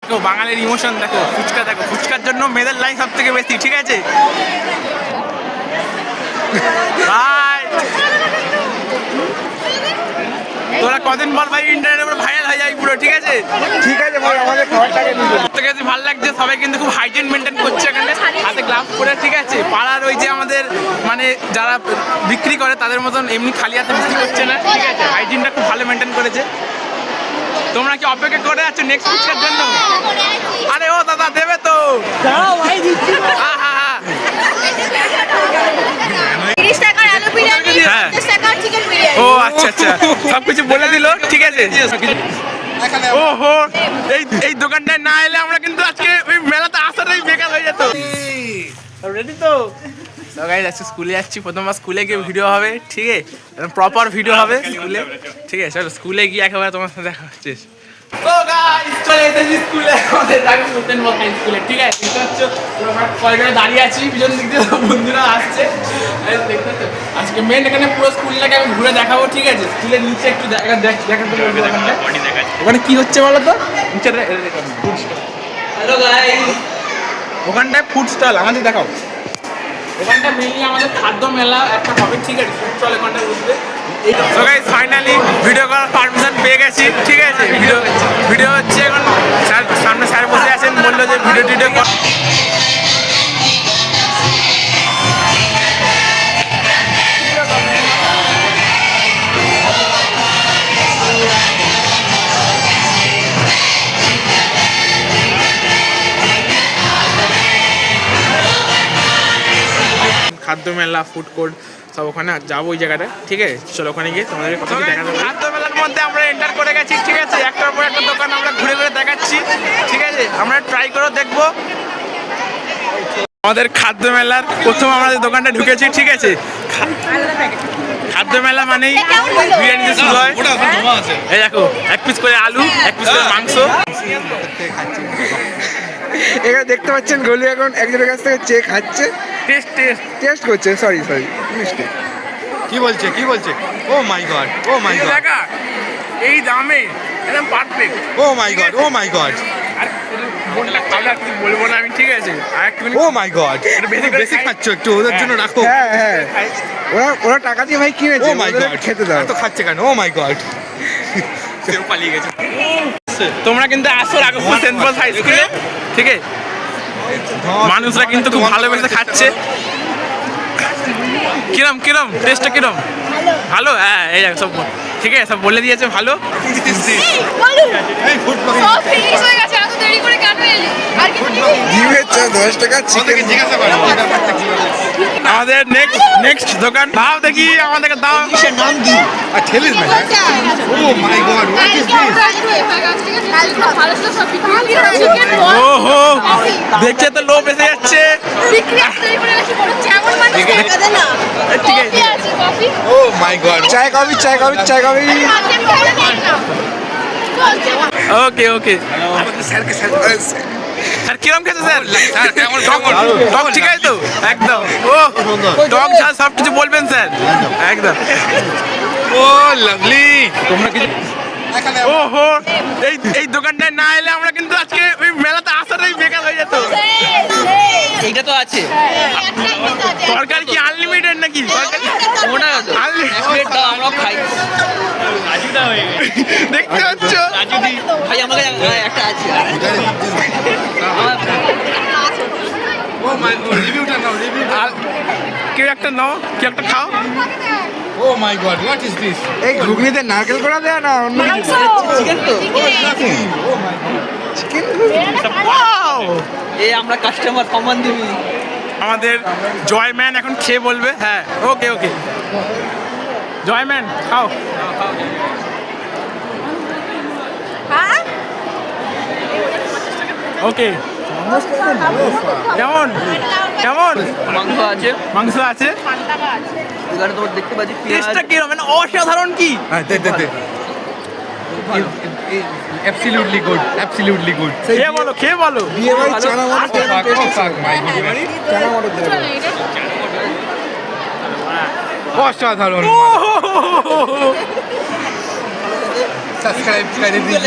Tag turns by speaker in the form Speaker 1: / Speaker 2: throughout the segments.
Speaker 1: দেখো বাঙালির ইমোশন দেখো, ফুচকা দেখো, ফুচকার জন্য মেয়েদের লাইন সব থেকে বেশি, ঠিক আছে ভাই। তোরা কদিন পর ভাই ইন্টারনেটে পুরো ভাইরাল হয়ে যাবি পুরো, ঠিক আছে
Speaker 2: ঠিক আছে ভাই, আমাদের খাবারটাকে নিয়ে
Speaker 1: থেকে ভালো লাগছে, সবাই কিন্তু খুব হাইজিন মেনটেন করছে এখানে, হাতে গ্লাভস পরে, ঠিক আছে। পাড়ার ওই যে আমাদের মানে যারা বিক্রি করে তাদের মতন এমনি খালি হাতে বিক্রি করছে না, ঠিক আছে, হাইজিনটা খুব ভালো মেনটেন করেছে। তোমরা কি অপেক্ষা করে আছো নেক্সট ফুচকার জন্য? আরে ও দাদা দেবে তো, হ্যাঁ হ্যাঁ হ্যাঁ। ও আচ্ছা আচ্ছা, সবকিছু বলে দিল, ঠিক আছে। ওহো, এই দোকানটায় না এলে আমরা কিন্তু আজকে ওই মেলাতে আসাটাই বেকার হয়ে যেত। রেডি তো? গাইস আজকে স্কুলে যাচ্ছি, প্রথমবার স্কুলে গিয়ে ভিডিও হবে, ঠিক আছে, প্রপার ভিডিও হবে স্কুলে, ঠিক আছে। চলো স্কুলে গিয়ে একেবারে তোমার সাথে দেখা হচ্ছে। তো গাইস চলে এসেছি স্কুলে, আমাদের ঢাকা সুলতান হাই স্কুলে, ঠিক আছে। এটা হচ্ছে আমরা কলেজে দাঁড়িয়ে আছি, পিছন দিক দিয়ে বন্ধুরা আসছে, দেখতে তো। আজকে মেন এখানে পুরো স্কুলটাকে আমি ঘুরে দেখাবো, ঠিক আছে। স্কুলের নিচে একটু দেখাতে বলবো, ওখানে কি হচ্ছে বলো তো? নিচে হ্যালো গাইস, ওখানটায় ফুড স্টল, আমাদের দেখাও। ওখানটা মেনলি আমাদের খাদ্য মেলা একটা হবে, ঠিক আছে, ফুড স্টল ওখানটায় উঠবে। সো গাইস ফাইনালি ভিডিও করার পারমিশন পেয়ে গেছি, ঠিক আছে। ভিডিও হচ্ছে এখন, সামনে স্যার বসে আছেন, বললো যে ভিডিও কর। খাদ্য মেলা, ফুড কোর্ট সব ওখানে যাবো ওই জায়গাটা, ঠিক আছে। চলো ওখানে গিয়ে তোমাদের কত কি দেখা যাবে। খাদ্য মেলার মধ্যে আমরা এন্টার করে গেছি, ঠিক আছে। একটার পর একটা দোকান আমরা ঘুরে ঘুরে দেখাচ্ছি, ঠিক আছে। আমরা ট্রাই করে দেখবো। আমাদের খাদ্য মেলার প্রথম আমাদের দোকানটা ঢুকেছি, ঠিক আছে। খাদ্য মেলা মানেই বিরিয়ানি দিয়ে শুরু হয়। এই দেখো, এক পিস করে আলু, এক পিস করে মাংস।
Speaker 2: এখানে দেখতে পাচ্ছেন গলু এখন একজনের কাছ থেকে চেক খাচ্ছে, টেস্ট করছে, সরি মিস্টেক।
Speaker 3: কি বলছে ও মাই গড, ও মাই গড,
Speaker 1: দেখা এই দামে একদম পারফেক্ট,
Speaker 3: ও মাই গড, ও মাই গড,
Speaker 1: আর বলবো না আমি, ঠিক আছে। আর একটু
Speaker 3: ও মাই গড, বেশি খাচ্ছ একটু, ওদের জন্য রাখো।
Speaker 2: হ্যাঁ ওরা টাকা দিয়ে ভাই কিনেছে,
Speaker 3: ও মাই গড,
Speaker 2: খেতে দাও।
Speaker 3: এত খাচ্ছে কেন? ও মাই গড,
Speaker 1: কেউ পালিয়ে গেছে। তোমরা কিন্তু আসো রাঘবপুর সেন্ট পলস হাই স্কুলে, ঠিক আছে। মানুষরা কিন্তু খুব ভালোবেসে খাচ্ছে। কিরম টেস্টটা কিরম? ভালো, হ্যাঁ এই সব ঠিক আছে, সব বলে দিয়েছে ভালো। আমাদের নেক্সট দোকান দাও, দেখি আমাদেরকে দাও।
Speaker 3: নাম কি? ঠেলিস না। ও মাই গড, হোয়াট ইজ দিস?
Speaker 1: ওহো, দেখছে তো লোভ এসে যাচ্ছে।
Speaker 3: ও মাই গড,
Speaker 2: চায় কফি।
Speaker 1: ওকে স্যার কিরম খেতে স্যার? টক ঠিক আছে তো একদম? ও টক ঝাল সব কিছু বলবেন স্যার, একদম।
Speaker 3: ও লাভলি।
Speaker 1: তোমরা কিছু ওহো, এই দোকানটায় না এলে আমরা কিন্তু আজকে ওই মেলাতে আসাটাই বেকার হয়ে যেত।
Speaker 4: এইটা তো আছে,
Speaker 1: তরকারি কি আনলিমিটেড নাকি?
Speaker 4: ওটা আমরা খাই।
Speaker 1: দেখতে পাচ্ছ
Speaker 4: ভাই আমাকে একটা আছে,
Speaker 3: ও মাই গড, রিভিউটা নাও,
Speaker 1: কেউ একটা নাও, কেউ একটা খাও।
Speaker 3: ও মাই গড, হোয়াট ইজ দিস?
Speaker 2: এই ঘুগনিতে নারকেল করা দেয় না অন্য
Speaker 4: চিকেন তো
Speaker 2: চিকেন?
Speaker 1: ওয়াও,
Speaker 4: এই আমরা কাস্টমার সম্মান দিবি।
Speaker 1: আমাদের জয়ম্যান এখন খেয়ে বলবে। হ্যাঁ ওকে জয়ম্যান খাও। ওকে, কেমন মাংস আছে
Speaker 4: এখানে তোমার দেখতে পাচ্ছি
Speaker 1: টেস্টটা কিরকম, মানে অসাধারণ কি?
Speaker 3: হ্যাঁ দে অ্যাবসলিউটলি গুড,
Speaker 1: খেয়ে বলো।
Speaker 2: বিয়ে বাড়ি চানা মটর
Speaker 3: অসাধারণ। সাবস্ক্রাইব করে দিন।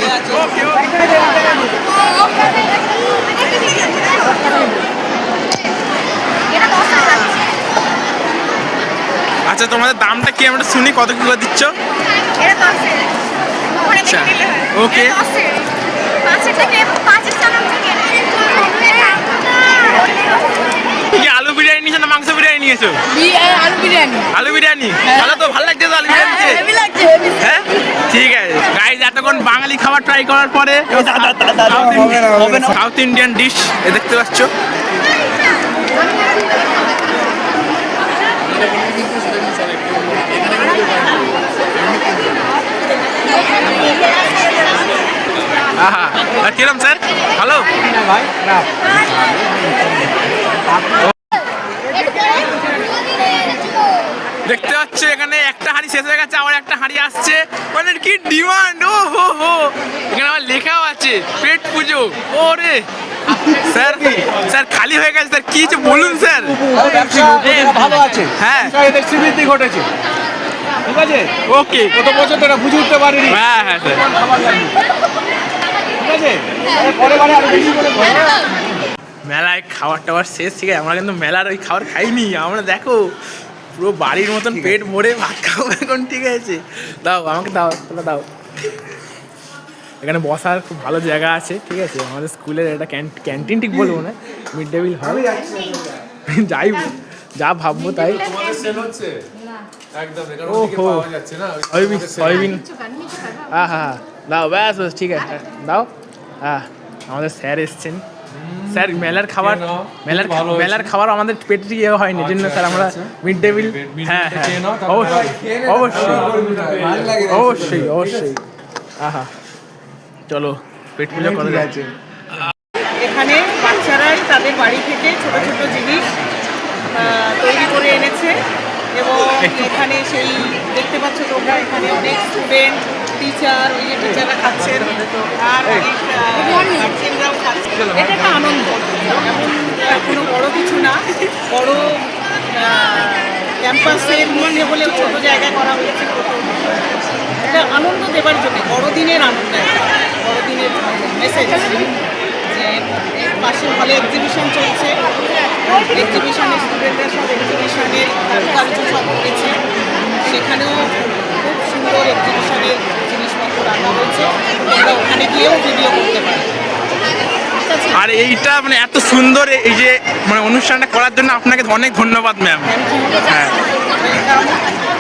Speaker 1: আচ্ছা তোমাদের দামটা কি আমরা শুনি, কত কি করে দিচ্ছ? আচ্ছা ওকে। কি আলু বিরিয়ানি নিয়েছো না মাংস বিরিয়ানি নিয়েছো? আলু বিরিয়ানি ভালো তো, ভালো লাগছে তো আলু বিরিয়ানি? হ্যাঁ ঠিক আছে গাইজ, এতক্ষণ বাঙালি খাবার ট্রাই করার পরে সাউথ ইন্ডিয়ান ডিশ এ দেখতে পাচ্ছ। আহা কিরম স্যার, ভালো? দেখতে পাচ্ছ এখানে একটা হাঁড়ি শেষ হয়ে গেছে, আবার একটা হাঁড়ি আসছে, মানে কি ডিমান্ড! ও হো হো, এখানে আমার লেখাও আছে পেট পুজো। ওরে স্যার, স্যার খালি হয়ে গেছে স্যার, কি হচ্ছে বলুন স্যার।
Speaker 3: ভালো আছে,
Speaker 1: হ্যাঁ
Speaker 3: এদের শ্রীবৃদ্ধি ঘটেছে, ঠিক আছে?
Speaker 1: ওকে,
Speaker 3: কত বছর ধরে বুঝে উঠতে পারিনি,
Speaker 1: হ্যাঁ হ্যাঁ স্যার
Speaker 3: ঠিক আছে? পরে বারে আরো বেশি করে
Speaker 1: মেলায় খাবার টাবার শেষ, ঠিক আছে? আমরা কিন্তু মেলার ওই খাবার খাইনি, আমরা দেখো পুরো বাড়ির মতন পেট ভরে ভাত খাবো এখন, ঠিক আছে? দাও আমাকে, দাও তাহলে দাও। এখানে বসার খুব ভালো জায়গা আছে, ঠিক আছে? আমাদের স্কুলের এটা ক্যান্টিন ঠিক বলবো না, মিড ডে মিল হয়, যাই যা ভাববো তাই। সয়াবিন, হ্যাঁ হ্যাঁ দাও, ব্যাস ব্যাস ঠিক আছে দাও। হ্যাঁ আমাদের স্যার এসছেন, স্যার মেলার খাবার, মেলার খাবার আমাদের পেটে ইয়ে হয়নি, জন্য স্যার আমরা মিড ডে মিল, হ্যাঁ হ্যাঁ অবশ্যই অবশ্যই অবশ্যই অবশ্যই। আহা চলো পেট পুজো করা যাচ্ছে।
Speaker 5: এখানে বাচ্চারাই তাদের বাড়ি থেকে ছোট ছোট জিনিস তৈরি করে এনেছে এবং এখানে সেই দেখতে পাচ্ছ তোমরা, এখানে অনেক স্টুডেন্ট, টিচার, ওই যে টিচাররা খাচ্ছেন আর অনেক গার্জেনরাও খাচ্ছে। এটা একটা আনন্দ, এমন কোনো বড় কিছু না, বড় ক্যাম্পাসের মধ্যে হলেও ছোটো জায়গায় করা হয়েছে। এটা আনন্দ দেবার জন্য, বড়দিনের আনন্দ, বড়দিনের মেসেজ। যে পাশে হলে এক্সিবিশন চলছে, এক্সিবিশনের স্টুডেন্টরা সব এক্সিবিশনের কারুকার্য সব করেছে, সেখানেও খুব সুন্দর এক্সিবিশনের জিনিসপত্র রাখা হয়েছে, তোমরা ওখানে গিয়েও ভিডিও করতে পারো।
Speaker 1: আর এইটা মানে এত সুন্দর এই যে মানে অনুষ্ঠানটা করার জন্য আপনাকে অনেক ধন্যবাদ ম্যাম।
Speaker 5: Thank you.